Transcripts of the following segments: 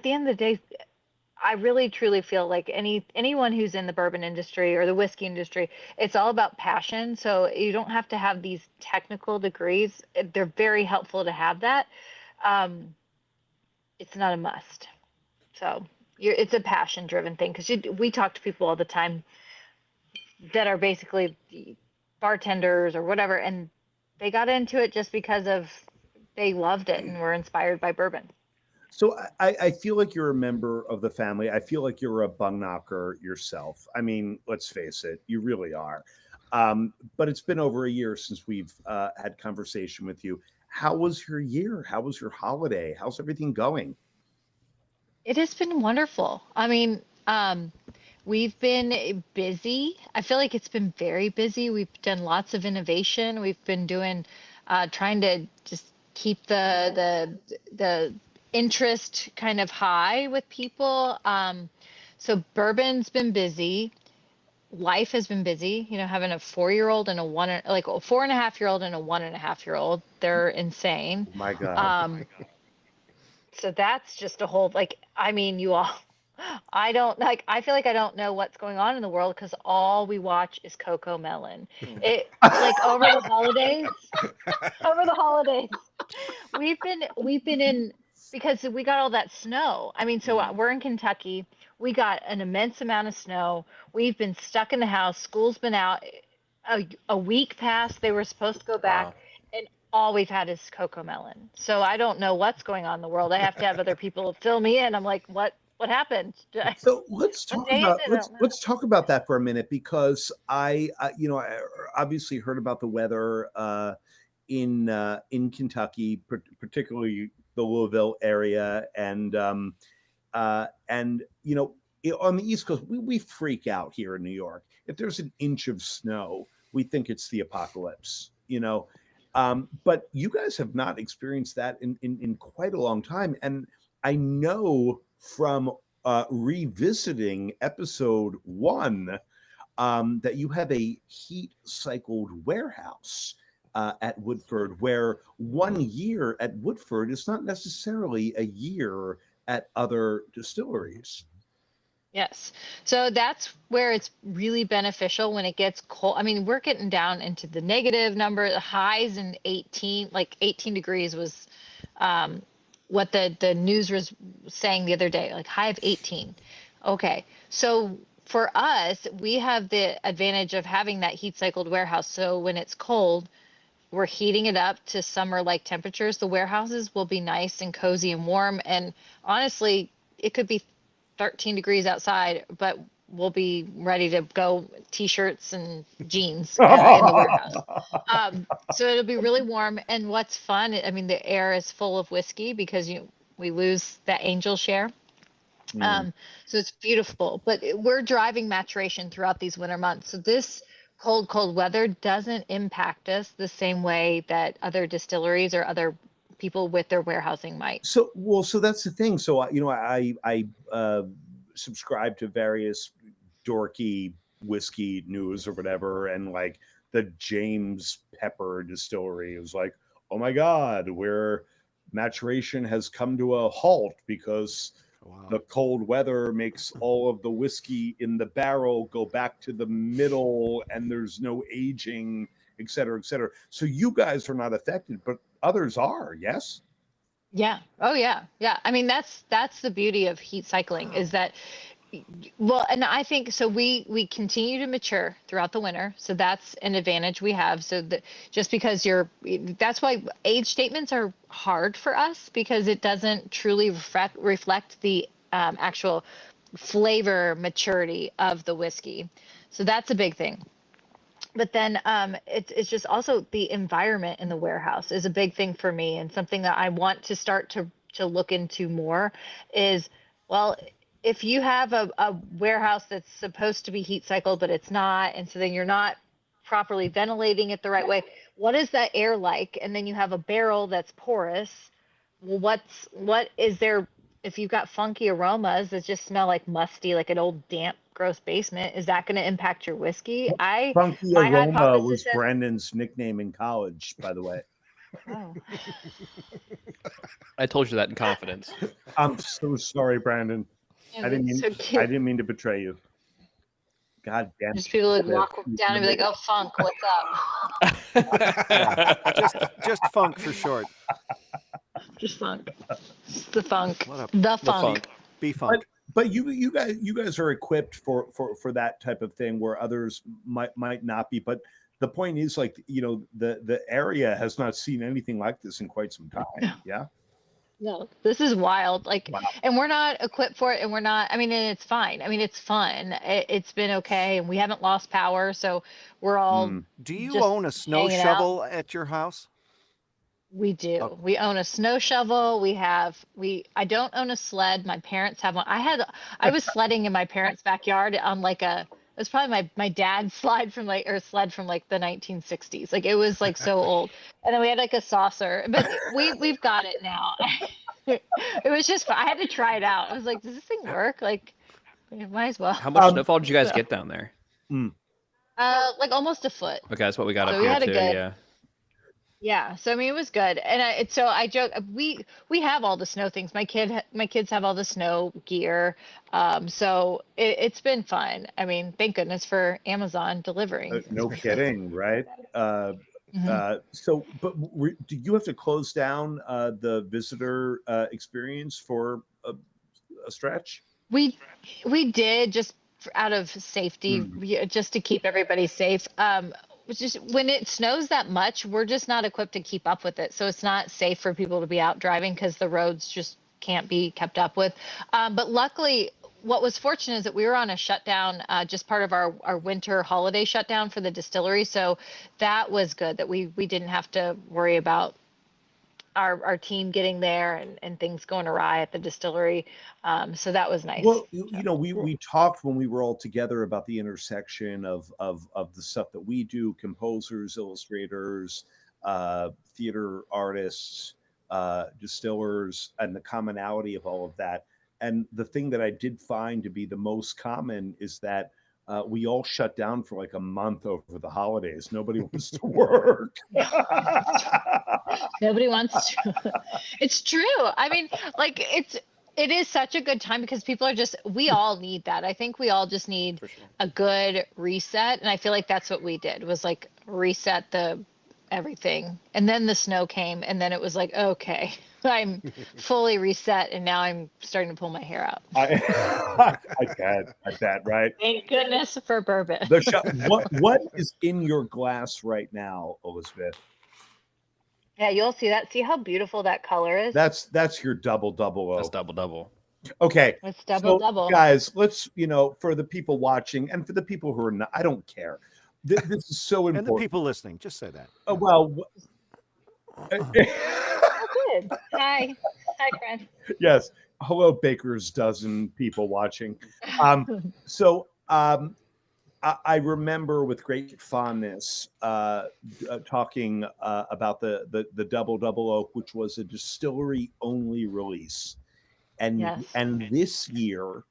the end of the day, I really truly feel like anyone who's in the bourbon industry or the whiskey industry, it's all about passion. So you don't have to have these technical degrees. They're very helpful to have that. Um, it's not a must. So it's a passion driven thing because we talk to people all the time that are basically bartenders or whatever, and they got into it just because of they loved it and were inspired by bourbon. So I feel like you're a member of the family. I feel like you're a bung knocker yourself. I mean, let's face it, you really are. But it's been over a year since we've had conversation with you. How was your year? How was your holiday? How's everything going? It has been wonderful. I mean, we've been busy. I feel like it's been very busy. We've done lots of innovation. We've been doing, trying to just keep the interest kind of high with people. So bourbon's been busy. Life has been busy. Having a 4-year-old and like a 4.5-year-old and a 1.5-year-old. They're insane. My God. So that's just a whole like I mean you all I don't like I feel like I don't know what's going on in the world because all we watch is Coco Melon. It like over the holidays we've been in because we got all that snow. I mean, so we're in Kentucky. We got an immense amount of snow. We've been stuck in the house. School's been out. A week passed. They were supposed to go back, Wow. and all we've had is Coco Melon. So I don't know what's going on in the world. I have to have other people fill me in. I'm like, what happened? So let's What talk day is about it? I let's don't know. let's talk about that for a minute because I obviously heard about the weather in Kentucky, particularly the Louisville area, and on the East Coast we freak out here in New York. If there's an inch of snow, we think it's the apocalypse. But you guys have not experienced that in quite a long time, and I know from revisiting episode 1 that you have a heat cycled warehouse at Woodford, where 1 year at Woodford is not necessarily a year at other distilleries. Yes. So that's where it's really beneficial when it gets cold. I mean, we're getting down into the negative number, the highs in 18, like 18 degrees was um, what the news was saying the other day, like high of 18. Okay. So for us, we have the advantage of having that heat cycled warehouse. So when it's cold, we're heating it up to summer like temperatures. The warehouses will be nice and cozy and warm. And honestly, it could be 13 degrees outside, but we'll be ready to go t-shirts and jeans in the warehouse. So it'll be really warm. And what's fun, I mean, the air is full of whiskey because we lose that angel share. Mm. Um, so it's beautiful, but we're driving maturation throughout these winter months. So this cold weather doesn't impact us the same way that other distilleries or other people with their warehousing might. So that's the thing. So I subscribe to various dorky whiskey news or whatever, and like the James Pepper distillery is like, oh my God, where maturation has come to a halt because the Wow. cold weather makes all of the whiskey in the barrel go back to the middle and there's no aging, et cetera, et cetera. So you guys are not affected, but others are, yes? Yeah. Oh yeah. Yeah. I mean, that's the beauty of heat cycling is Wow. that well, and I think so we continue to mature throughout the winter. So that's an advantage we have. So that just because that's why age statements are hard for us because it doesn't truly reflect the actual flavor maturity of the whiskey. So that's a big thing. But then it's just also the environment in the warehouse is a big thing for me and something that I want to start to look into more is well if you have a warehouse that's supposed to be heat cycled but it's not and so then you're not properly ventilating it the right way, what is that air like? And then you have a barrel that's porous. Well, what is there if you've got funky aromas that just smell like musty, like an old damp, gross basement? Is that going to impact your whiskey? Funky My Aroma hypothesis was says Brandon's nickname in college, by the way. Oh. I told you that in confidence. I'm so sorry, Brandon. Yeah, I didn't that's mean so cute. I didn't mean to betray you. God damn Just people would it. walk down and be like, "Oh, Funk, what's up?" Yeah, just Funk for short. Just Funk. Just the Funk. What up? The The Funk. funk. B Funk. But you guys are equipped for that type of thing where others might not be. But the point is, like, you know, the area has not seen anything like this in quite some time. Yeah. No, this is wild. Like, Wow. and we're not equipped for it, and we're not. I mean, and it's fine. I mean, it's fun. It's been okay, and we haven't lost power, so we're all Do you just own a snow hanging out. shovel at your house? We do. Oh. We own a snow shovel. I don't own a sled. My parents have one. I was sledding in my parents' backyard on like it was probably my dad's sled from like the 1960s. Like it was like so old. And then we had like a saucer, but we've got it now. It was just fun. I had to try it out. I was like, does this thing work? Like, it might as well. How much snowfall did you guys get down there? Like almost a foot. Okay, that's what we got So up we here had a too. good- Yeah. Yeah, so I mean it was good, and I joke we have all the snow things. My kids have all the snow gear, so it's been fun. I mean, thank goodness for Amazon delivering. No kidding, right? So, but do you have to close down the visitor experience for a stretch? We did just out of safety, just to keep everybody safe. It's just when it snows that much, we're just not equipped to keep up with it. So it's not safe for people to be out driving because the roads just can't be kept up with. But luckily, what was fortunate is that we were on a shutdown, just part of our winter holiday shutdown for the distillery. So that was good that we didn't have to worry about our team getting there and things going awry at the distillery. So that was nice. Well, you know, we talked when we were all together about the intersection of the stuff that we do, composers, illustrators, theater artists, distillers, and the commonality of all of that. And the thing that I did find to be the most common is that we all shut down for like a month over the holidays. Nobody wants to work. Nobody wants to. It's true. I mean, like it is such a good time because people are we all need that. I think we all just need a good reset. And I feel like that's what we did was like reset everything. And then the snow came and then it was like, okay, I'm fully reset. And now I'm starting to pull my hair out. I bet, right? Thank goodness for bourbon. What is in your glass right now, Elizabeth? Yeah, you'll see that. See how beautiful that color is? That's your double. That's double. Okay. It's double. Guys, let's, for the people watching and for the people who are not, I don't care. This is so important. And the people listening, just say that. Oh, well. Oh, good. Hi, friend. Yes. Hello, Baker's dozen people watching. I remember with great fondness talking about the Double Oak, which was a distillery only release, and this year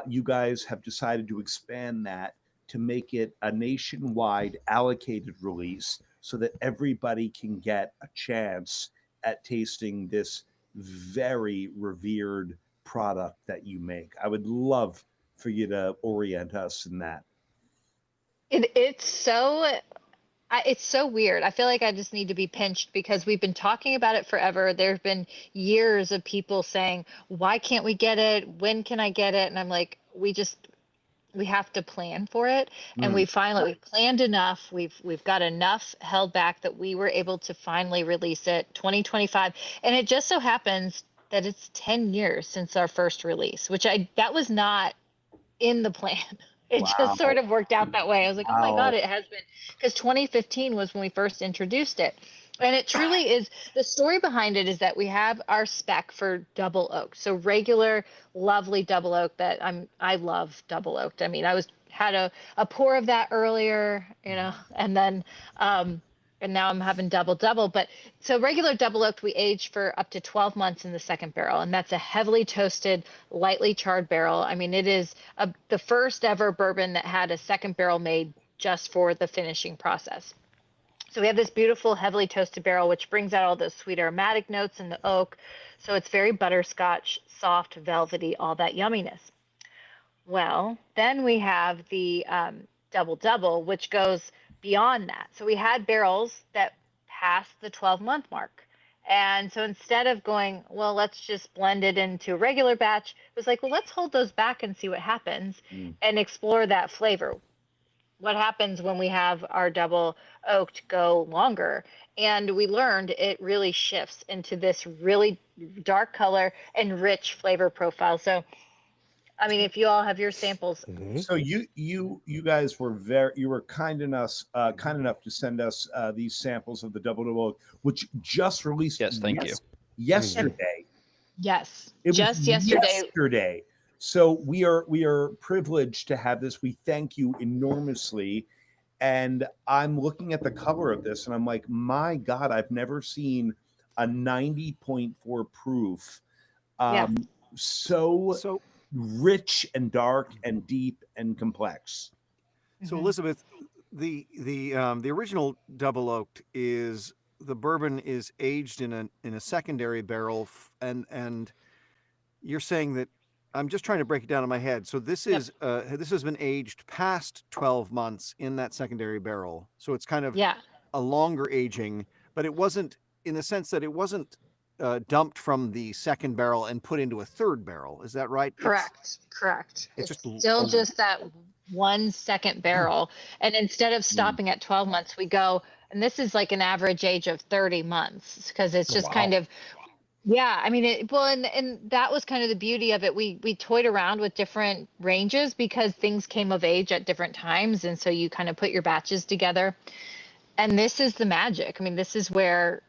you guys have decided to expand that to make it a nationwide allocated release, so that everybody can get a chance at tasting this very revered product that you make. I would love for you to orient us in that. It's so weird. I feel like I just need to be pinched because we've been talking about it forever. There have been years of people saying, why can't we get it? When can I get it? And I'm like, we have to plan for it. And we planned enough. We've got enough held back that we were able to finally release it 2025. And it just so happens that it's 10 years since our first release, that was not in the plan. It just sort of worked out that way. I was like, oh my God, it has been, because 2015 was when we first introduced it. And it truly is. The story behind it is that we have our spec for double oak. So regular, lovely double oak that I love double oaked. I mean, had a pour of that earlier, and then, and now I'm having double. But so regular double oaked, we age for up to 12 months in the second barrel. And that's a heavily toasted, lightly charred barrel. I mean, it is the first ever bourbon that had a second barrel made just for the finishing process. So we have this beautiful, heavily toasted barrel, which brings out all those sweet aromatic notes in the oak. So it's very butterscotch, soft, velvety, all that yumminess. Well, then we have the double double, which goes beyond that. So we had barrels that passed the 12-month mark. And so instead of going, well, let's just blend it into a regular batch, it was like, well, let's hold those back and see what happens and explore that flavor. What happens when we have our double oaked go longer? And we learned it really shifts into this really dark color and rich flavor profile. So, I mean, if you all have your samples, So you guys were kind enough to send us these samples of the double double, which just released. Yes, thank you. Yesterday. yes, It was just yesterday. Yesterday. So we are privileged to have this. We thank you enormously. And I'm looking at the color of this, and I'm like, my God, I've never seen a 90.4 proof. So rich and dark and deep and complex. So Elizabeth, the original double oaked is the bourbon is aged in a secondary barrel, and you're saying that I'm just trying to break it down in my head. So this is this has been aged past 12 months in that secondary barrel. So it's kind of a longer aging, but it wasn't in the sense that it wasn't dumped from the second barrel and put into a third barrel. Is that right? Correct. It's It's just still just that 1 second barrel. And instead of stopping at 12 months, we go, and this is like an average age of 30 months because it's just kind of, I mean, and that was kind of the beauty of it. We toyed around with different ranges because things came of age at different times. And so you kind of put your batches together. And this is the magic. I mean, this is where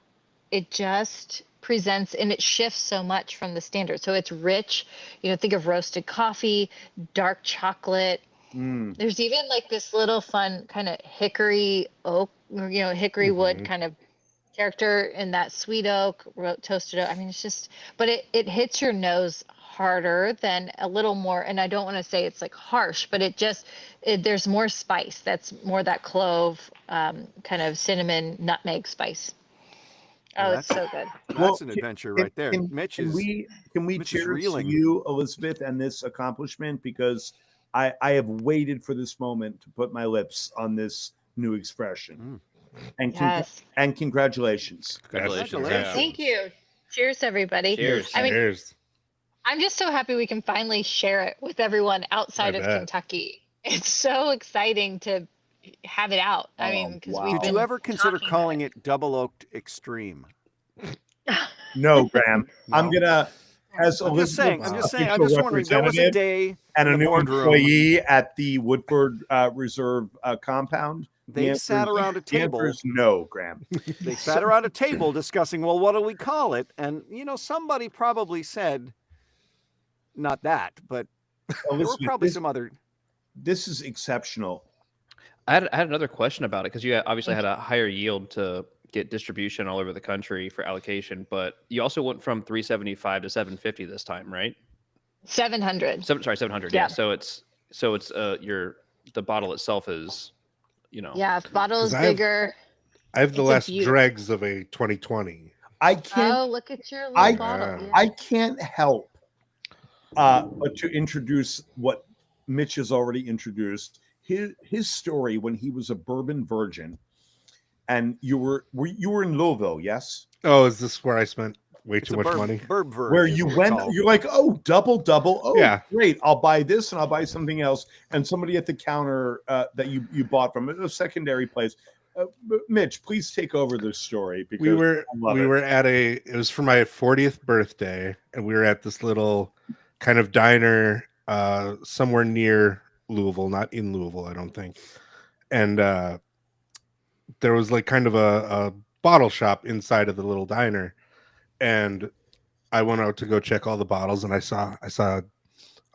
it just presents, and it shifts so much from the standard. So it's rich, think of roasted coffee, dark chocolate. There's even like this little fun kind of hickory oak, hickory wood kind of character in that sweet oak, toasted oak. I mean, it's just, but it hits your nose harder than a little more. And I don't want to say it's like harsh, but there's more spice. That's more that clove, kind of cinnamon, nutmeg spice. Oh, it's so good. That's an adventure right there. Can we cheers to you, Elizabeth, and this accomplishment, because I have waited for this moment to put my lips on this new expression. And and congratulations. Congratulations. Thank you. Cheers, everybody. Cheers. I mean, Cheers. I'm just so happy we can finally share it with everyone outside of Kentucky. It's so exciting to have it out. I mean, because did you ever consider calling it double oaked extreme? No, Graham. No. I'm gonna, as I'm just saying. I'm just wondering. There was a day and a new employee at the Woodford Reserve compound. They sat around a table. The answer is no, Graham. They sat around a table discussing, well, what do we call it? And somebody probably said, not that, but there were probably some other. This is exceptional. I had another question about it, because you obviously had a higher yield to get distribution all over the country for allocation, but you also went from 375 to 750 this time, right? 700. 700. Yeah. So it's the bottle itself is, the bottle is bigger. I have the last dregs of a 2020. I can't. Oh, look at your little bottle. Yeah. I can't help but to introduce what Mitch has already introduced. His story when he was a bourbon virgin, and you were in Louisville, yes? Oh, is this where I spent way too much money? Where you went, you're like, oh, double. Oh, yeah, great. I'll buy this and I'll buy something else. And somebody at the counter that you bought from a secondary place. Mitch, please take over this story, because we were at it was for my 40th birthday, and we were at this little kind of diner somewhere near Louisville, not in Louisville, I don't think. And there was like kind of a bottle shop inside of the little diner, and I went out to go check all the bottles, and I saw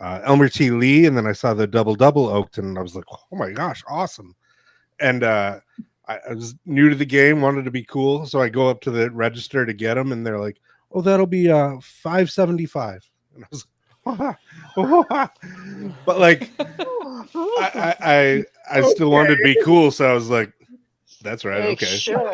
Elmer T. Lee, and then I saw the double oaked, and I was like, oh my gosh, awesome. And I was new to the game, wanted to be cool, so I go up to the register to get them, and they're like, oh, that'll be $5.75. And I was like, but like I still wanted to be cool, so I was like, That's right. Like, Okay. sure.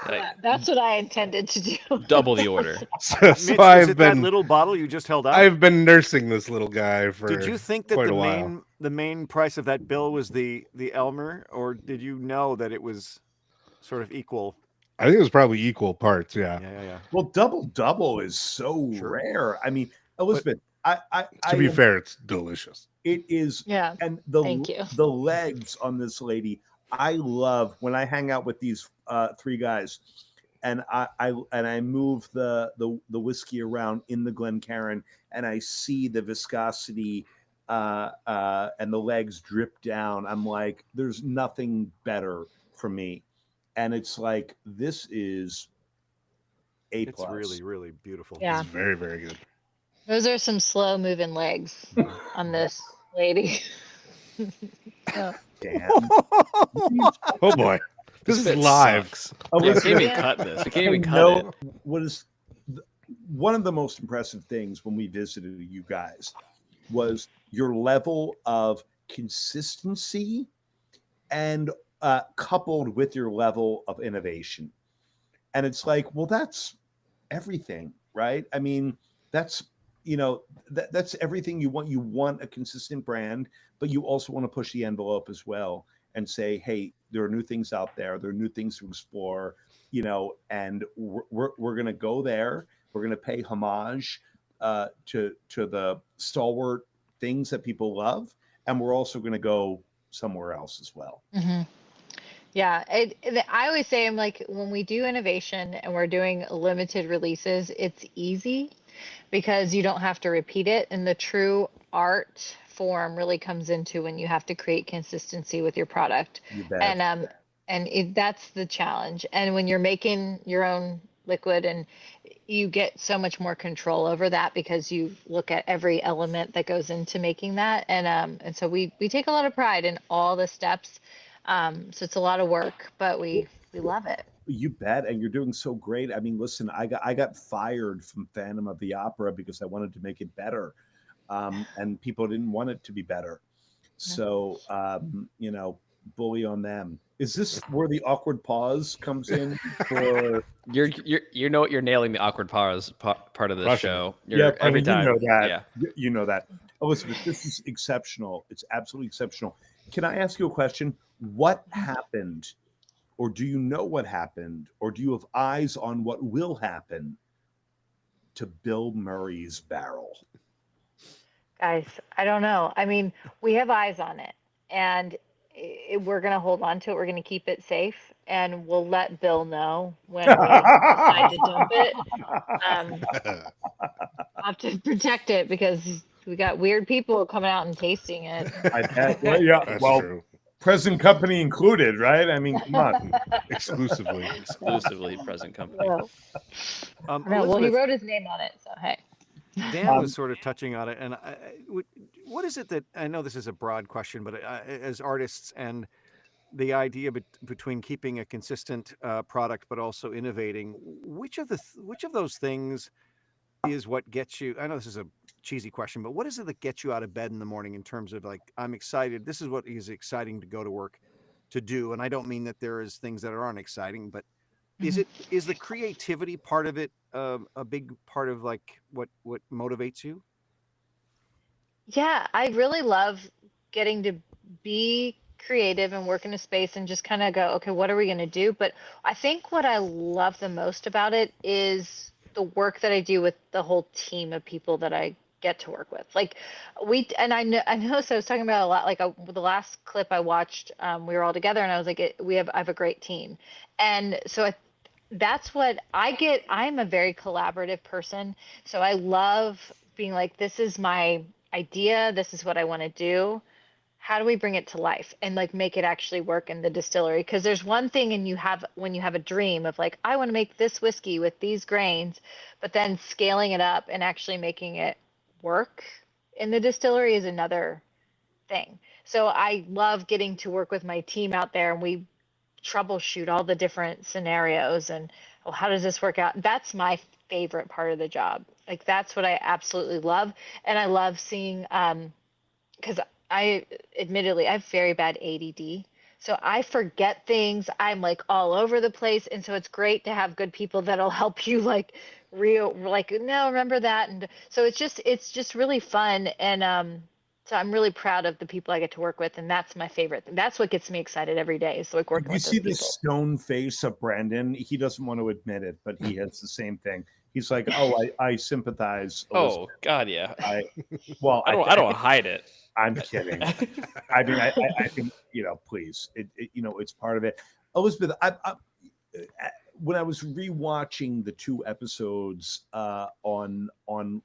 Like, That's what I intended to do. double the order. So Mitch, was I've it that been little bottle you just held up? I've been nursing this little guy for Did you think that quite the a while. main price of that bill was the Elmer, or did you know that it was sort of equal? I think it was probably equal parts. Yeah. Yeah. Well, double is so Sure. rare. I mean, Elizabeth, I To be fair, it's delicious. it is, Yeah. and Thank you. the legs on this lady, I love when I hang out with these three guys, and I move the whiskey around in the Glencairn, and I see the viscosity and the legs drip down. I'm like, there's nothing better for me, and it's like this is A+. It's really, really beautiful. Yeah. It's very, very good. Those are some slow moving legs on this lady. So, Damn. Oh boy, this is bit live. sucks. Oh, Yeah, we can't even Yeah. cut this. We can't even cut know it. what is one of the most impressive things when we visited you guys was your level of consistency and coupled with your level of innovation. And it's like, well, that's everything, right? I mean, that's that's everything you want. You want a consistent brand, but you also want to push the envelope as well and say, hey, there are new things out there. There are new things to explore, and we're going to go there. We're going to pay homage to the stalwart things that people love, and we're also going to go somewhere else as well. mhm. Yeah, I always say, I'm like, when we do innovation and we're doing limited releases, it's easy because you don't have to repeat it. And the true art form really comes into when you have to create consistency with your product. You bet. And that's the challenge. And when you're making your own liquid, and you get so much more control over that because you look at every element that goes into making that. And so we take a lot of pride in all the steps. So it's a lot of work, but we love it. You bet, and you're doing so great. I mean, listen, I got fired from Phantom of the Opera because I wanted to make it better, and people didn't want it to be better. So, bully on them. Is this where the awkward pause comes in? For You're nailing the awkward pause part of this Crushing it. show. every time. You know that. Yeah. You know that. Elizabeth, this is exceptional. It's absolutely exceptional. Can I ask you a question? What happened, or do you know what happened, or do you have eyes on what will happen to Bill Murray's barrel? Guys, I don't know. I mean, we have eyes on it, and we're going to hold on to it. We're going to keep it safe, and we'll let Bill know when we decide to dump it. I'll have to protect it because we got weird people coming out and tasting it. That's true. Present company included, right? I mean, come on. Exclusively. Exclusively present company. No, well, he Elizabeth, wrote his name on it, so hey. Dan was sort of touching on it, and what is it that, I know this is a broad question, but as artists and the idea between keeping a consistent product but also innovating, which of those things is what gets you? I know this is a cheesy question, but what is it that gets you out of bed in the morning in terms of, like, I'm excited, this is what is exciting to go to work to do? And I don't mean that there is things that aren't exciting, but is the creativity part of it a big part of, like, what motivates you? Yeah, I really love getting to be creative and work in a space and just kind of go, okay, what are we going to do? But I think what I love the most about it is the work that I do with the whole team of people that I get to work with. Like I know, so I was talking about a lot, like the last clip I watched, we were all together and I was like, I have a great team. And so that's what I get. I'm a very collaborative person. So I love being like, this is my idea. This is what I want to do. How do we bring it to life and like make it actually work in the distillery? Because there's one thing, and when you have a dream of like, I want to make this whiskey with these grains, but then scaling it up and actually making it work in the distillery is another thing. So I love getting to work with my team out there, and we troubleshoot all the different scenarios and, oh, how does this work out? That's my favorite part of the job. Like, that's what I absolutely love. And I love seeing, because I admittedly I have very bad ADD. So I forget things. I'm like all over the place. And so it's great to have good people that'll help you like no, remember that. And so it's just really fun. And so I'm really proud of the people I get to work with. And that's my favorite thing. That's what gets me excited every day is like working You with see those the people. stone face of Brandon. He doesn't want to admit it, but he has the same thing. He's like, "Oh, I sympathize." Oh Elizabeth. God, yeah. Well, I don't hide it. I'm kidding. I mean, I think please, it's part of it. Elizabeth, when I was rewatching the 2 episodes on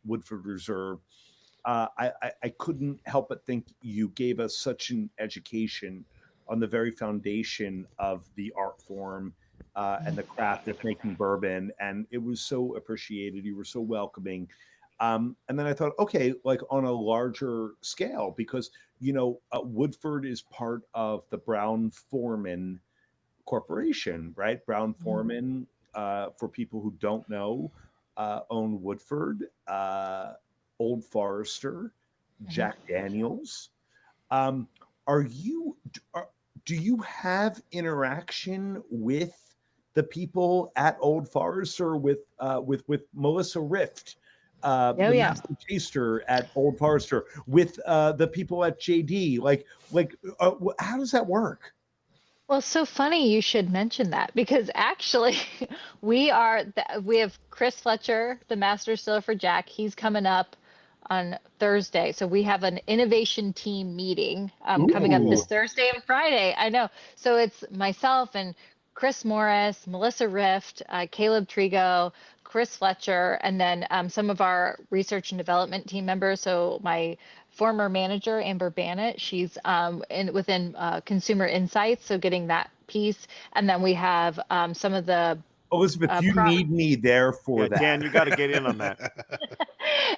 Woodford Reserve, I couldn't help but think you gave us such an education on the very foundation of the art form and the craft of making bourbon, and it was so appreciated. You were so welcoming. And then I thought, okay, like on a larger scale, because Woodford is part of the Brown-Forman Corporation, right? Brown-Forman, for people who don't know, own Woodford, Old Forester, Jack Daniels. Are you? Do you have interaction with the people at Old Forester, with Melissa Rift, the Yeah. master taster at Old Forester, with the people at JD? How does that work? Well, it's so funny you should mention that because actually we have Chris Fletcher, the master distiller for Jack. He's coming up on Thursday. So we have an innovation team meeting coming up this Ooh. Thursday and Friday. I know. So it's myself and Chris Morris, Melissa Rift, Caleb Trigo, Chris Fletcher, and then some of our research and development team members. So my former manager, Amber Bannett, she's within Consumer Insights, so getting that piece. And then we have some of the Elizabeth, you need me there for that. Dan, you got to get in on that.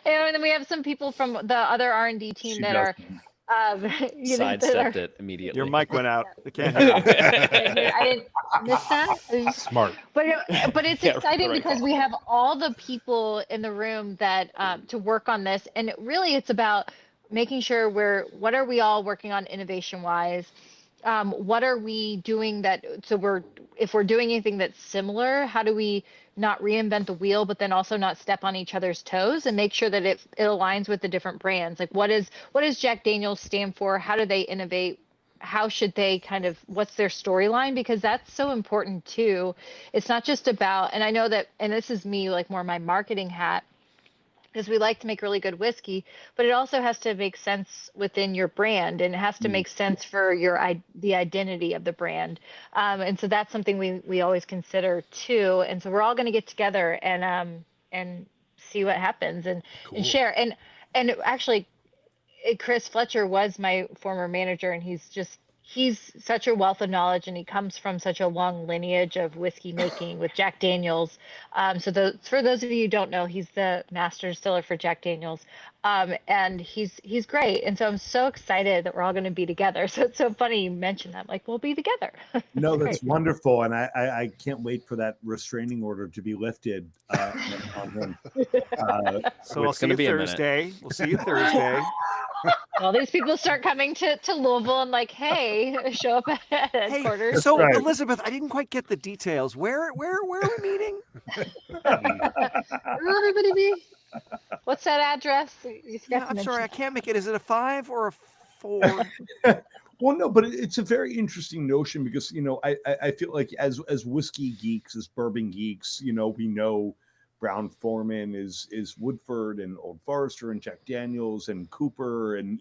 And then we have some people from the other R&D team She that are Sidestepped it immediately. Your mic went out. I can't hear you. I didn't miss that. Smart. But it's Yeah, exciting right because call. we have all the people in the room that to work on this, and it's about making sure what are we all working on innovation wise. What are we doing if we're doing anything that's similar, how do we not reinvent the wheel, but then also not step on each other's toes and make sure that it aligns with the different brands? Like what does Jack Daniel's stand for? How do they innovate? How should they what's their storyline? Because that's so important too. It's not just about, and I know that, and this is me, like more my marketing hat, because we like to make really good whiskey, but it also has to make sense within your brand, and it has to make sense for the identity of the brand. And so that's something we always consider too. And so we're all going to get together and see what happens and share. And actually, Chris Fletcher was my former manager, and he's such a wealth of knowledge, and he comes from such a long lineage of whiskey making with Jack Daniels. So for those of you who don't know, he's the master distiller for Jack Daniels, and he's great. And so I'm so excited that we're all going to be together. So it's so funny you mentioned that. Like, we'll be together. No, that's wonderful, and I can't wait for that restraining order to be lifted on him. So I'll see you Thursday. We'll see you Thursday. All these people start coming to Louisville and like, hey, show up at headquarters. Hey, so right. Elizabeth, I didn't quite get the details. Where are we meeting? Will everybody be? What's that address? I'm sorry, I can't make it. Is it a 5 or a 4? Well, no, but it's a very interesting notion because I feel like as whiskey geeks, as bourbon geeks, we know Brown-Forman is Woodford and Old Forester and Jack Daniels and Cooper and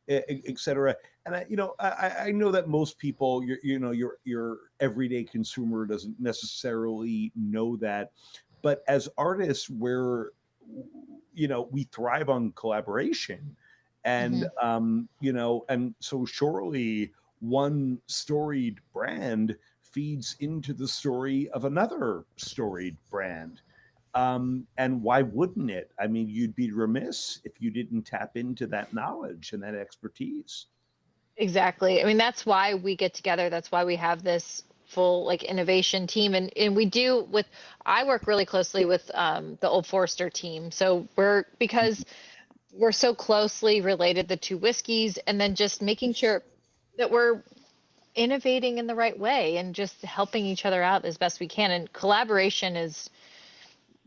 et cetera. And I know that most people, your everyday consumer doesn't necessarily know that, but as artists, we thrive on collaboration, and and so surely one storied brand feeds into the story of another storied brand. And why wouldn't it? I mean, you'd be remiss if you didn't tap into that knowledge and that expertise. Exactly. I mean, that's why we get together. That's why we have this full innovation team. And I work really closely with the Old Forester team. So because we're so closely related, the two whiskeys, and then just making sure that we're innovating in the right way and just helping each other out as best we can. And collaboration is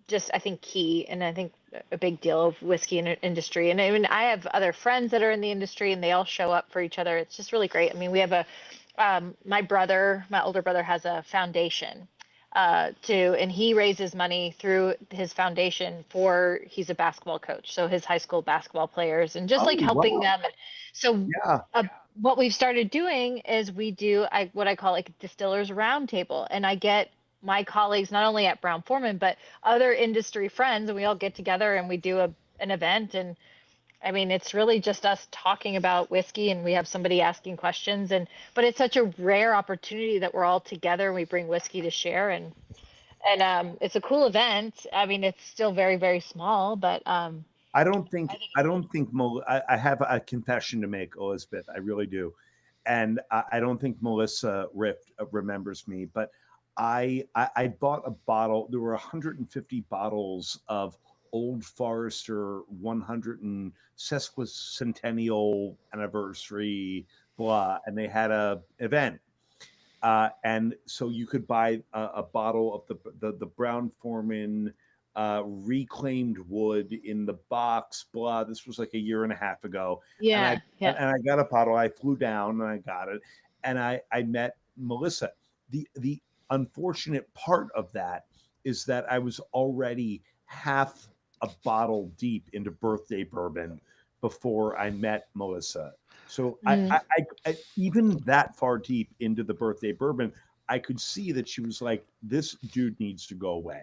just, I think, key, and I think a big deal of whiskey industry. And I mean, I have other friends that are in the industry, and they all show up for each other. It's just really great. I mean, we have my older brother has a foundation and he raises money through his foundation he's a basketball coach, so his high school basketball players, and just like helping them. And so what we've started doing is we do what I call like distillers roundtable, and I get my colleagues not only at Brown Forman but other industry friends, and we all get together and we do an event. And I mean, it's really just us talking about whiskey, and we have somebody asking questions, but it's such a rare opportunity that we're all together and we bring whiskey to share, and it's a cool event. I mean, it's still very, very small, but I have a confession to make, Elizabeth. I really do. And I don't think Melissa Rift remembers me, but I bought a bottle. There were 150 bottles of Old Forester 100 and sesquicentennial anniversary, blah, and they had a event. And so you could buy a bottle of the Brown Forman reclaimed wood in the box, blah. This was like a year and a half ago. Yeah. And I got a bottle. I flew down and I got it. And I met Melissa. The unfortunate part of that is that I was already half a bottle deep into birthday bourbon before I met Melissa. So I even that far deep into the birthday bourbon, I could see that she was like, this dude needs to go away.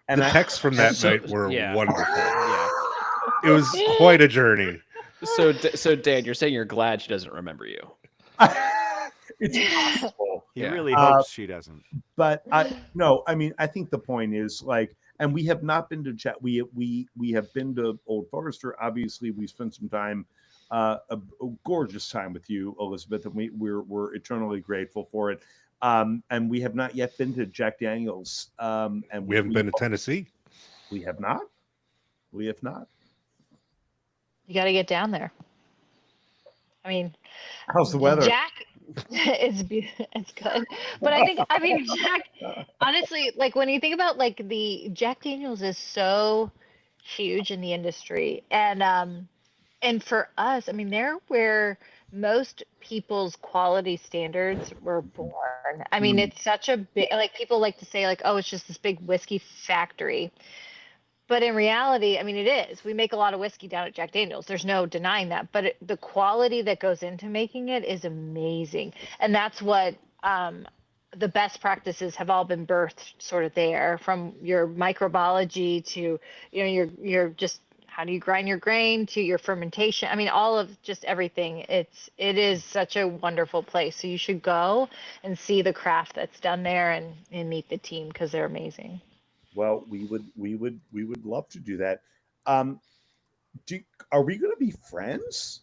And the texts from that night were wonderful. Yeah. It was quite a journey. So Dan, you're saying you're glad she doesn't remember you. It's possible. He really hopes she doesn't. But no, I mean, I think the point is like, and we have not been to chat. We have been to Old Forester. Obviously, we spent some time, a gorgeous time with you, Elizabeth, and we're eternally grateful for it. And we have not yet been to Jack Daniels. And we haven't been to Tennessee. We have not. We have not. You got to get down there. I mean, how's the weather? Jack, it's good. But I mean, Jack, honestly, like when you think about like the Jack Daniels is so huge in the industry, and for us, I mean, they're where most people's quality standards were born. I mean, it's such a big, like people like to say like, oh, it's just this big whiskey factory. But in reality, I mean, it is. We make a lot of whiskey down at Jack Daniels. There's no denying that. But the quality that goes into making it is amazing. And that's what the best practices have all been birthed sort of there, from your microbiology to, your just how do you grind your grain to your fermentation. I mean, all of just everything. It is such a wonderful place. So you should go and see the craft that's done there and meet the team, because they're amazing. Well, we would love to do that. Are we going to be friends?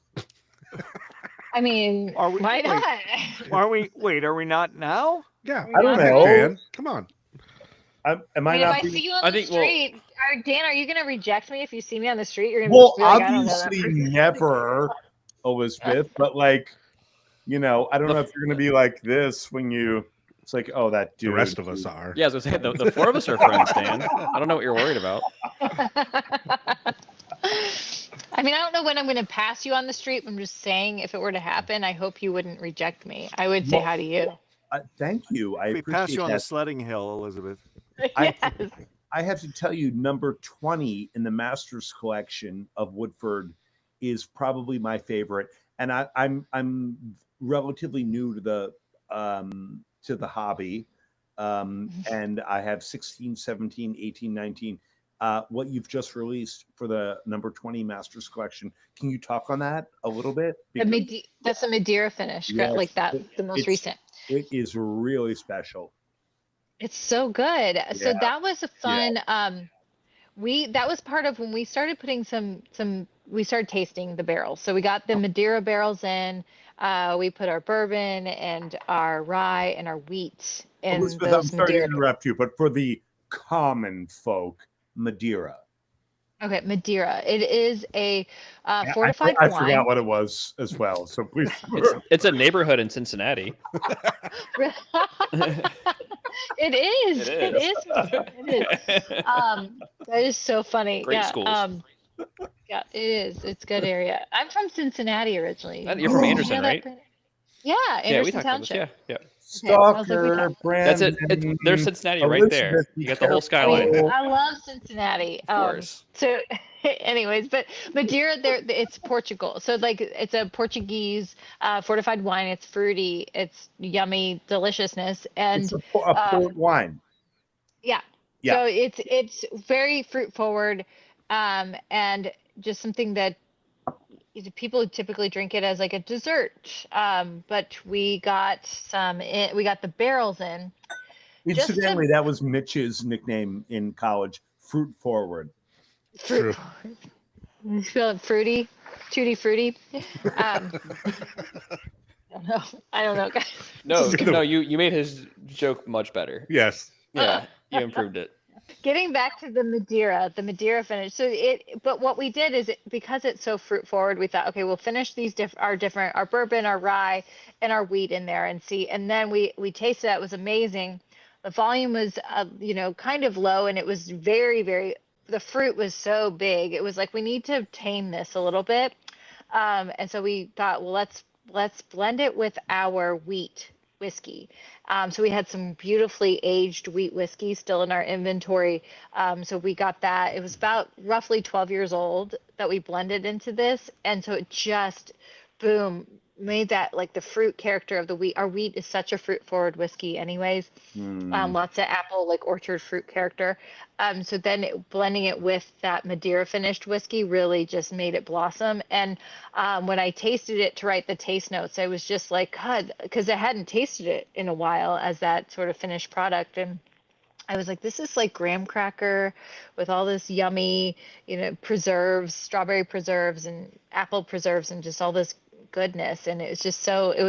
I mean, why not? Are we? Wait, are we not now? Yeah, I don't know. Dan, come on. If I see you on the street, Dan, are you going to reject me if you see me on the street? You're going to well, be like, obviously never, Elizabeth. But like, I don't know if you're going to be like this when you. It's like, oh, that dude. The rest of us are. Yeah, I was going to say, the four of us are friends, Dan. I don't know what you're worried about. I mean, I don't know when I'm going to pass you on the street. I'm just saying, if it were to happen, I hope you wouldn't reject me. I would say hi to you. Thank you. I appreciate pass you on that. the sledding hill, Elizabeth. Yes. I have to tell you, number 20 in the Masters collection of Woodford is probably my favorite. And I'm relatively new to the hobby, and I have 16, 17, 18, 19. What you've just released for the number 20 Masters collection. Can you talk on that a little bit? That's a Madeira finish, Yes, like that, the most recent. It is really special. It's so good. Yeah. So that was a fun. Yeah. That was part of when we started putting we started tasting the barrels. So we got the Madeira barrels in. We put our bourbon and our rye and our wheat in Elizabeth, those I'm sorry Madeira. to interrupt you, but for the common folk, Madeira. Okay, Madeira. It is a fortified I wine. forgot what it was as well. So please. It's a neighborhood in Cincinnati. It is. It It is. is. It is. That is so funny. Great yeah. schools. Yeah, it is. It's a good area. I'm from Cincinnati originally. You're from You Anderson, know that, right? Brandon? Yeah, Yeah, we Anderson talked about this. Township. Yeah. Okay, I was like, we Stalker, talked. That's it. Brandon, There's Cincinnati right there. Elizabeth You got the whole skyline. McCall. I love Cincinnati. Of course. So, anyways, but Madeira, it's Portugal. So, like, it's a Portuguese fortified wine. It's fruity. It's yummy deliciousness, and It's a port wine. yeah. Yeah. So it's very fruit forward, and just something that people typically drink it as like a dessert. But we got the barrels in. Incidentally, that was Mitch's nickname in college, Fruit Forward. Fruit forward. You feel fruity, tutti fruity. I don't know, guys. No, you made his joke much better. Yes. Yeah, you improved it. Getting back to the Madeira finish. But what we did is because it's so fruit forward, we thought, okay, we'll finish these our bourbon, our rye, and our wheat in there and see. And then we tasted that. It was amazing. The volume was, kind of low, and it was very, very. The fruit was so big. It was like we need to tame this a little bit. And so we thought, well, let's blend it with our wheat whiskey. So we had some beautifully aged wheat whiskey still in our inventory. So we got that. It was about roughly 12 years old that we blended into this. And so it just, boom, made that like the fruit character of the wheat. Our wheat is such a fruit forward whiskey anyways. Lots of apple, like orchard fruit character. So then blending it with that Madeira finished whiskey really just made it blossom. And when I tasted it to write the taste notes, I was just like, God, because I hadn't tasted it in a while as that sort of finished product. And I was like, this is like graham cracker with all this yummy, preserves, strawberry preserves and apple preserves and just all this goodness. And it was just it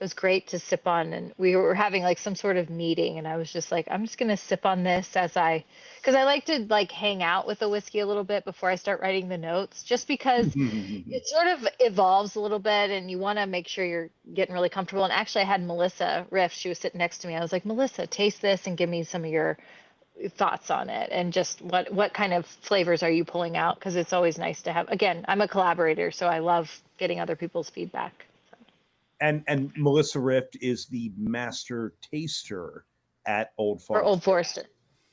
was great to sip on. And we were having like some sort of meeting, and I was just like, I'm just gonna sip on this because I like to like hang out with the whiskey a little bit before I start writing the notes, just because it sort of evolves a little bit and you want to make sure you're getting really comfortable. And actually I had Melissa Riff, she was sitting next to me. I was like, Melissa, taste this and give me some of your thoughts on it, and just what kind of flavors are you pulling out, because it's always nice to have. Again, I'm a collaborator, so I love getting other people's feedback. And Melissa Rift is the master taster at Old Forester. Or Old Forester.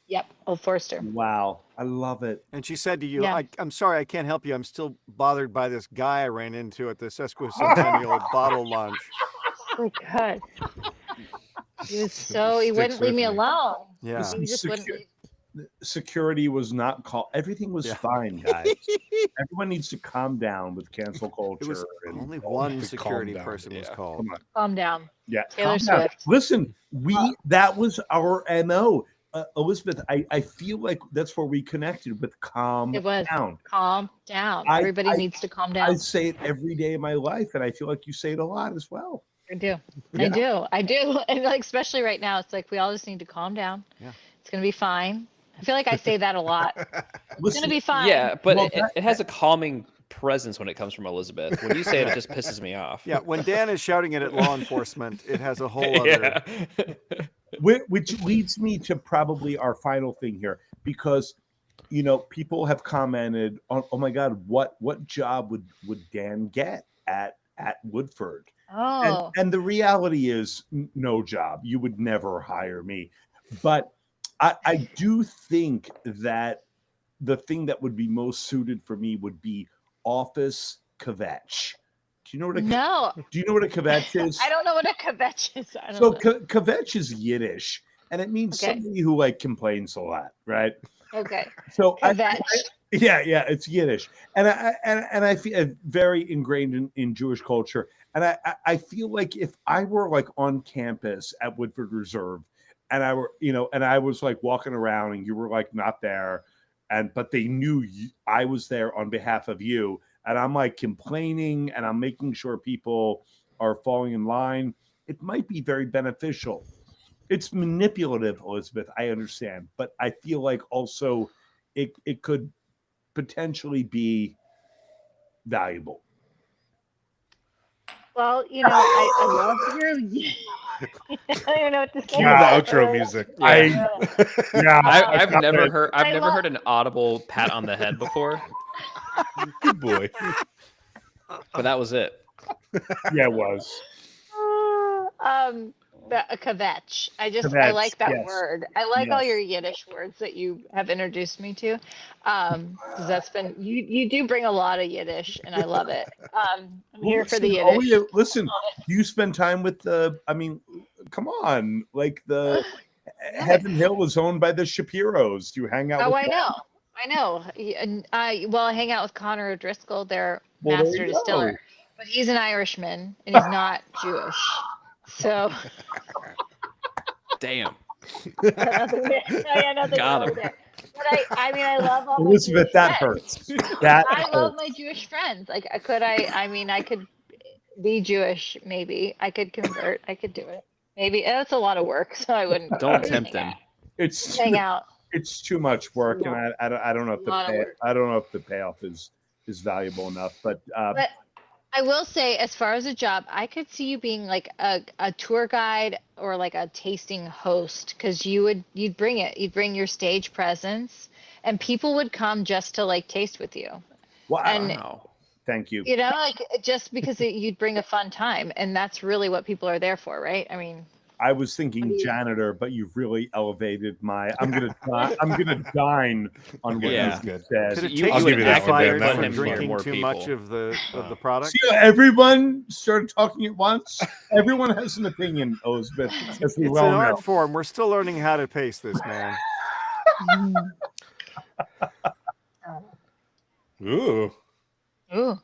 Yep, Old Forester. Wow, I love it. And she said to you, Yeah. I'm sorry, I can't help you. I'm still bothered by this guy I ran into at the sesquicentennial bottle launch. Oh God. He wouldn't leave me alone. Yeah. He just wouldn't leave. Security was not called. Everything was fine, guys. Everyone needs to calm down with cancel culture. It was and only one to security calm down. person was Yeah. called. Come on. Calm down. Yeah, Taylor calm down. Swift. Listen, that was our MO. Elizabeth, I feel like that's where we connected with calm It was. down. Calm down. Everybody needs to calm I down. say it every day of my life, and I feel like you say it a lot as well. I do. Yeah. I do. And like, especially right now, it's like we all just need to calm down. Yeah. It's gonna be fine. I feel like I say that a lot. It's Listen, gonna be fine. Yeah, but Well, it has a calming presence when it comes from Elizabeth. When you say it, it just pisses me off. Yeah, when Dan is shouting it at law enforcement, it has a whole other. Yeah. which leads me to probably our final thing here, because people have commented on, oh my God, what job would Dan get at Woodford? Oh. And the reality is no job. You would never hire me. But I do think that the thing that would be most suited for me would be office kvetch. Do you know what a kvetch is? I don't know what a kvetch is. So kvetch is Yiddish, and it means somebody who like complains a lot, right? Okay. So Kvetch. yeah, it's Yiddish, and I feel very ingrained in Jewish culture, and I feel like if I were like on campus at Woodford Reserve, and I was like walking around, and you were like not there, but they knew I was there on behalf of you. And I'm like complaining, and I'm making sure people are falling in line. It might be very beneficial. It's manipulative, Elizabeth, I understand, but I feel like also it could potentially be valuable? Well, I love your. I don't even know what to say. Cue the outro music. Yeah. I've got never that. heard. I've never heard an audible pat on the head before, Good boy. but that was it. Yeah, it was. A kvetch. I Kvetch, like that yes. word. I like all Yes. your Yiddish words that you have introduced me to. 'Cause that's been you do bring a lot of Yiddish, and I love it. I'm here for the Yiddish. Listen, do you spend time with the? I mean, come on, like the Heaven Hill was owned by the Shapiros. Do you hang out? Oh, with I them? know. I know. And I hang out with Connor O'Driscoll, their Well, there master you go. distiller, but he's an Irishman and he's not Jewish. So Damn. nothing Got wrong him. there. But I love all my Elizabeth, Jewish that friends. hurts. That I love hurts. my Jewish friends. Like, I could be Jewish. Maybe I could convert. I could do it. Maybe that's a lot of work, so I wouldn't. Don't tempt him. It's Hang out. It's too much work, and I don't know if Lot of work. I don't know if the payoff is valuable enough. But I will say, as far as a job, I could see you being like a tour guide or like a tasting host, because you'd bring it. You'd bring your stage presence, and people would come just to like taste with you. wow, And thank you. like just because you'd bring a fun time, and that's really what people are there for, right? I mean, I was thinking janitor, but you've really elevated my. I'm gonna dine on what Yeah. you said. Could it You- taste I'll give you that one, Dan. fired That from one's drinking more too people. much of the product? See, everyone started talking at once. Everyone has an opinion, Elizabeth, as we It's well an know. art form. We're still learning how to pace this, man. Ooh. ooh,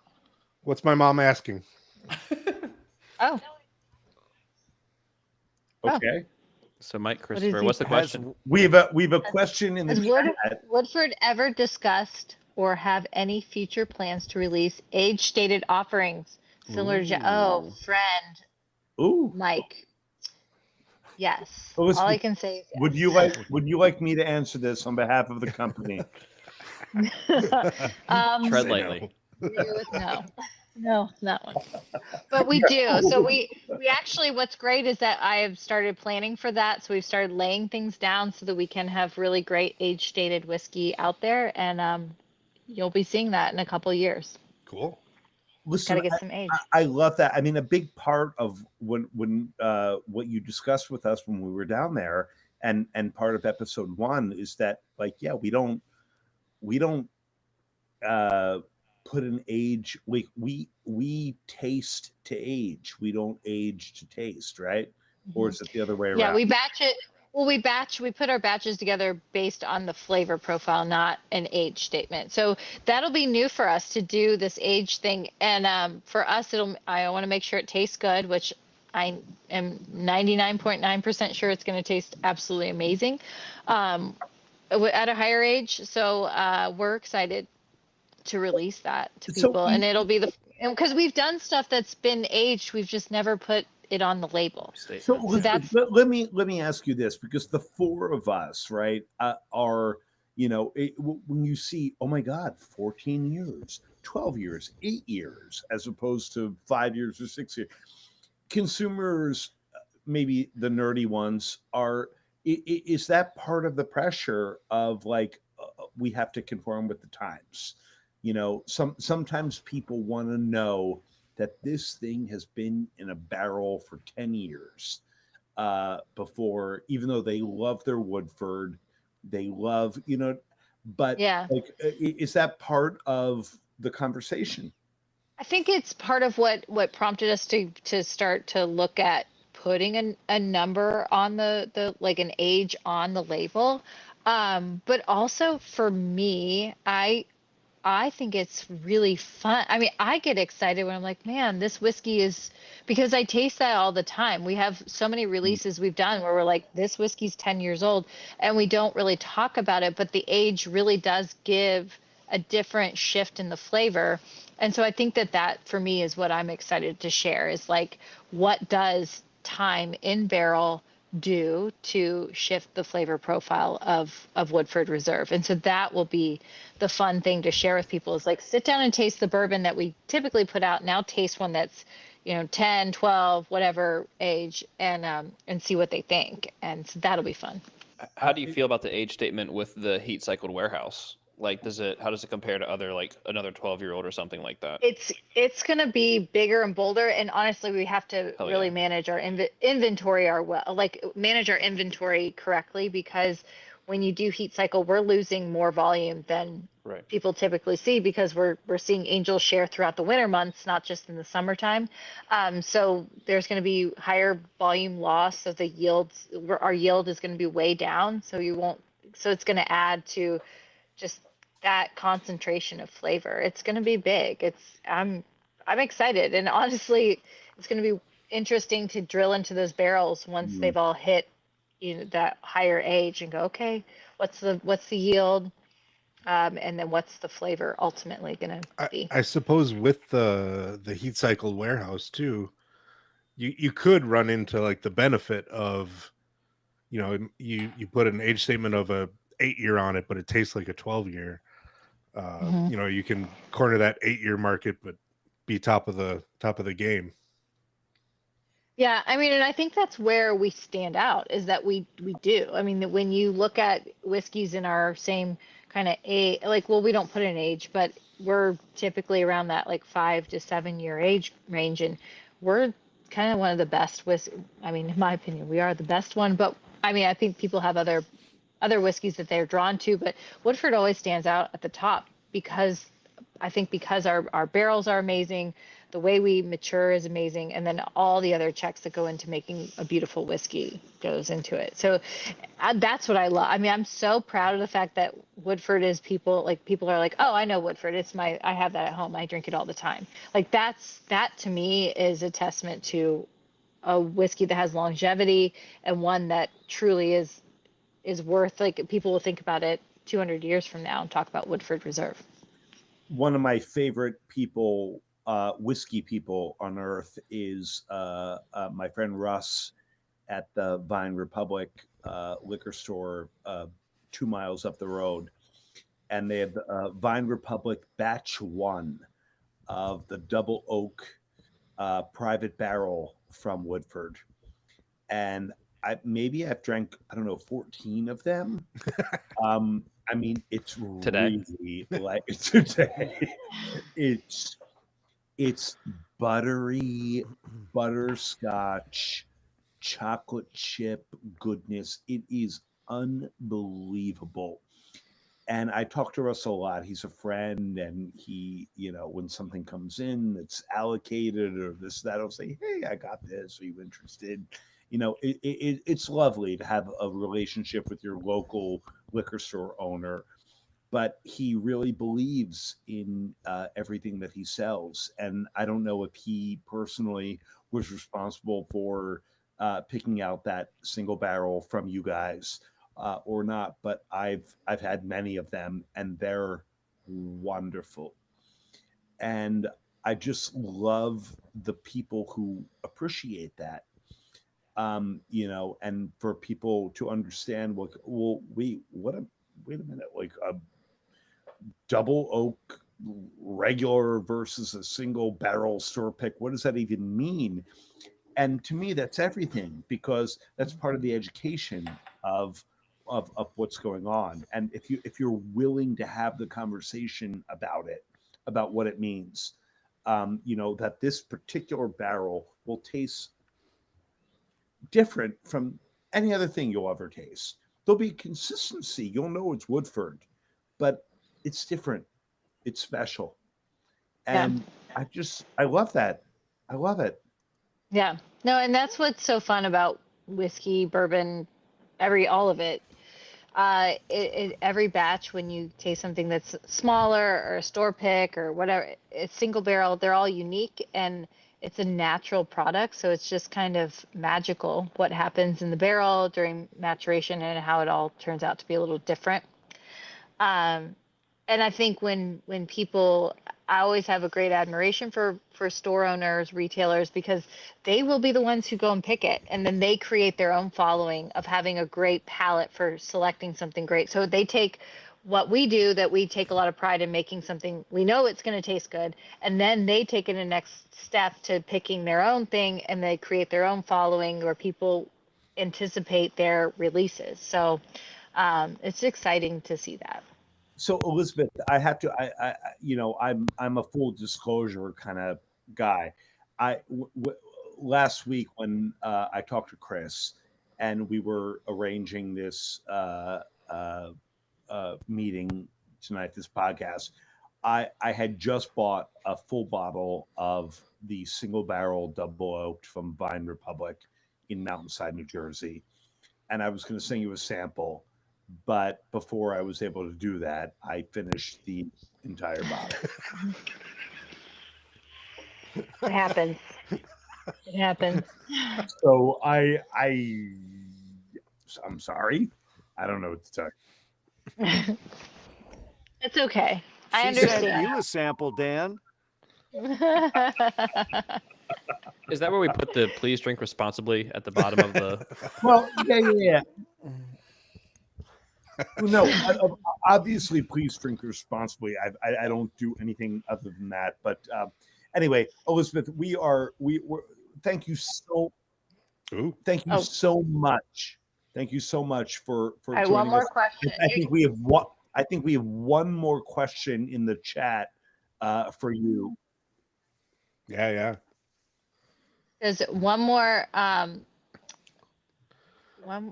What's my mom asking? oh, Okay, So, Mike, is Christopher, he- what's the question? we have a question in the has chat. Woodford ever discussed or have any future plans to release age-stated offerings similar to? Oh, friend, Ooh, Mike. Yes. Elizabeth, All I can say is yes. would you like me to answer this on behalf of the company? Tread Say lightly. No, not one. But we do. So we actually, what's great is that I have started planning for that. So we've started laying things down so that we can have really great age stated whiskey out there, and you'll be seeing that in a couple of years. Cool. Listen, Gotta get some age. I love that. I mean, a big part of when what you discussed with us when we were down there, and part of episode 1 is that, like, yeah, we don't put an age, like we taste to age. We don't age to taste, right? Or is it the other way around? Yeah, we batch it. Well, we put our batches together based on the flavor profile, not an age statement. So that'll be new for us to do this age thing. And for us, I want to make sure it tastes good, which I am 99.9% sure it's going to taste absolutely amazing at a higher age. So we're excited to release that to people. And it'll be because we've done stuff that's been aged, we've just never put it on the label. So let me ask you this, because the 4 of us, right, are, when you see, oh my God, 14 years, 12 years, 8 years, as opposed to 5 years or 6 years, consumers, maybe the nerdy ones, is that part of the pressure of like, we have to conform with the times? Sometimes people want to know that this thing has been in a barrel for 10 years before, even though they love their Woodford, they love, but Yeah. like, is that part of the conversation? I think it's part of what prompted us to start to look at putting a number on the like an age on the label. But also for me, I think it's really fun. I mean, I get excited when I'm like, man, this whiskey is, because I taste that all the time. We have so many releases we've done where we're like, this whiskey's 10 years old, and we don't really talk about it, but the age really does give a different shift in the flavor. And so I think that for me is what I'm excited to share, is like, what does time in barrel do to shift the flavor profile of Woodford Reserve. And so that will be the fun thing to share with people, is like, sit down and taste the bourbon that we typically put out. Now taste one that's, 10, 12, whatever age, and see what they think. And so that'll be fun. How do you feel about the age statement with the heat cycled warehouse? Like, how does it compare to other, like another 12-year-old or something like that? It's going to be bigger and bolder, and honestly, we have to really manage our inventory, manage our inventory correctly, because when you do heat cycle, we're losing more volume than people typically see, because we're seeing angel share throughout the winter months, not just in the summertime. So there's going to be higher volume loss, so our yield is going to be way down. So it's going to add to just that concentration of flavor. It's going to be big. I'm excited, and honestly, it's going to be interesting to drill into those barrels once they've all hit that higher age, and go, okay, what's the yield, and then what's the flavor ultimately going to be. I suppose with the heat cycled warehouse too, you could run into like the benefit of, you put an age statement of a 8-year on it, but it tastes like a 12-year. You can corner that 8-year market, but be top of the game. Yeah, I mean, and I think that's where we stand out, is that we do. I mean, when you look at whiskeys in our same kind of age, we don't put an age, but we're typically around that 5 to 7 year age range, and we're kind of one of the best I mean, in my opinion, we are the best one. But I mean, I think people have other whiskeys that they're drawn to, but Woodford always stands out at the top, because our barrels are amazing, the way we mature is amazing, and then all the other checks that go into making a beautiful whiskey goes into it. So that's what I love. I mean, I'm so proud of the fact that Woodford is people are like, oh, I know Woodford. I have that at home. I drink it all the time. That to me is a testament to a whiskey that has longevity, and one that truly is worth, people will think about it 200 years from now and talk about Woodford Reserve. One of my favorite people, whiskey people on earth, is my friend Russ at the Vine Republic liquor store 2 miles up the road. And they have Vine Republic Batch 1 of the Double Oak private barrel from Woodford. And I've drank, 14 of them. I mean, it's today. Really today. It's buttery butterscotch, chocolate chip goodness. It is unbelievable. And I talk to Russ a lot. He's a friend, and he, when something comes in that's allocated or this, that, I'll say, hey, I got this. Are you interested? It's lovely to have a relationship with your local liquor store owner, but he really believes in everything that he sells. And I don't know if he personally was responsible for picking out that single barrel from you guys or not, but I've had many of them, and they're wonderful. And I just love the people who appreciate that. And for people to understand, wait a minute, a double oak regular versus a single barrel store pick, what does that even mean? And to me, that's everything, because that's part of the education of what's going on. And if you're willing to have the conversation about what it means, that this particular barrel will taste different from any other thing you'll ever taste. There'll be consistency. You'll know it's Woodford, but it's different. It's special. And yeah. I love that. I love it. Yeah. No, and that's what's so fun about whiskey, bourbon, all of it. Every batch, when you taste something that's smaller or a store pick or whatever, it's single barrel, they're all unique, and it's a natural product. So it's just kind of magical what happens in the barrel during maturation and how it all turns out to be a little different. And I think when people I always have a great admiration for store owners, retailers, because they will be the ones who go and pick it, and then they create their own following of having a great palate for selecting something great. So they take what we do, that we take a lot of pride in making something we know it's going to taste good, and then they take it a next step to picking their own thing, and they create their own following where people anticipate their releases. So it's exciting to see that. So Elizabeth, I have to, I'm a full disclosure kind of guy. Last week when I talked to Chris and we were arranging this meeting tonight, this podcast, I had just bought a full bottle of the single barrel double oaked from Vine Republic in Mountainside, New Jersey, and I was going to send you a sample. But before I was able to do that, I finished the entire bottle. It happens. It happens. So I'm sorry. I don't know what to tell you. It's okay. I She understand. sent you a sample, Dan. Is that where we put the "please drink responsibly" at the bottom of the? Well, yeah. No, obviously, please drink responsibly. I don't do anything other than that. But anyway, Elizabeth, we're thank you so much. Thank you so much for All right, joining one more us. question. I think we have one more question in the chat for you. Yeah. There's one more.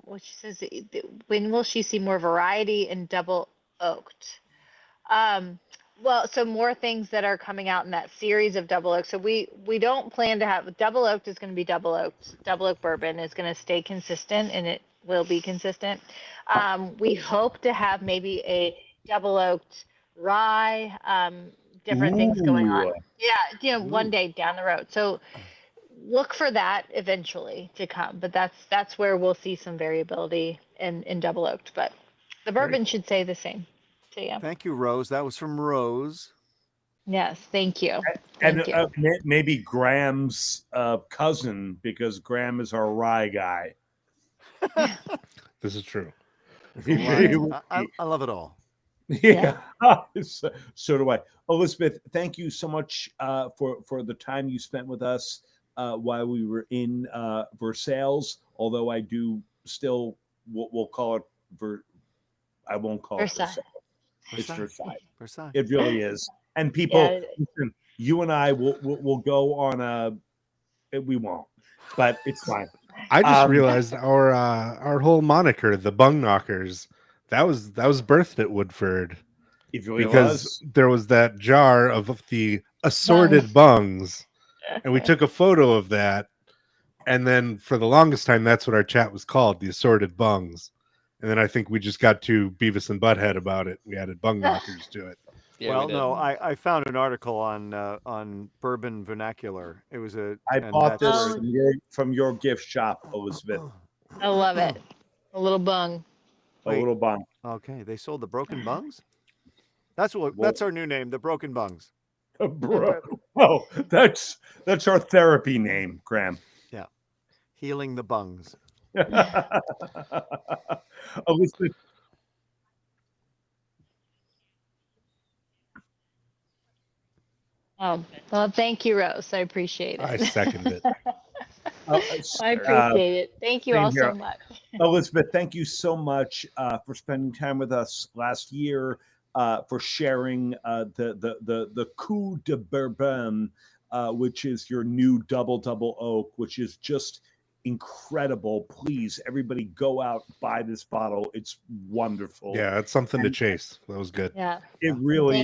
What she says, when will she see more variety in double oaked? Well, so more things that are coming out in that series of double oak. So we don't plan to have double oaked is going to be double oaked. Double oak bourbon is going to stay consistent, and it will be consistent. We hope to have maybe a double oaked rye, different things going on. Yeah, one day down the road. So look for that eventually to come, but that's where we'll see some variability in double oaked, but the bourbon should stay the same. So yeah. Thank you, Rose. That was from Rose. Yes, thank you. And maybe Graham's cousin, because Graham is our rye guy. This is true. I love it all. Yeah. So do I. Elizabeth, thank you so much for the time you spent with us while we were in Versailles. Although I do still, we'll call it I won't call it Versailles. It's Versailles. It really is. And people, listen, you and I will go on we won't, but it's fine. I just realized our whole moniker, the Bungknockers, that was birthed at Woodford. It really because there was that jar of the assorted bungs, and we took a photo of that, and then for the longest time, that's what our chat was called, the assorted bungs. And then I think we just got to Beavis and Butthead about it. We added Bungknockers to it. Yeah, well, no, I found an article on bourbon vernacular. It was I bought this from your gift shop, Elizabeth. I love it. A little bung. Little bung. Okay, they sold the broken bungs. That's our new name, the Broken Bungs. Oh, that's our therapy name, Graham. Yeah, healing the bungs. Elizabeth. Oh, well, thank you, Rose. I appreciate it. I second it. I appreciate it. Thank you all so much. Elizabeth, thank you so much for spending time with us last year, for sharing the Coup de Bourbon, which is your new double oak, which is just incredible. Please, everybody, go out, buy this bottle. It's wonderful. Yeah, it's something to chase. That was good. Yeah, it really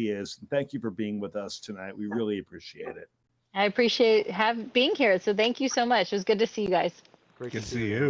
is. Thank you for being with us tonight. We really appreciate it. I appreciate being here. So thank you so much. It was good to see you guys. Great Good to see you.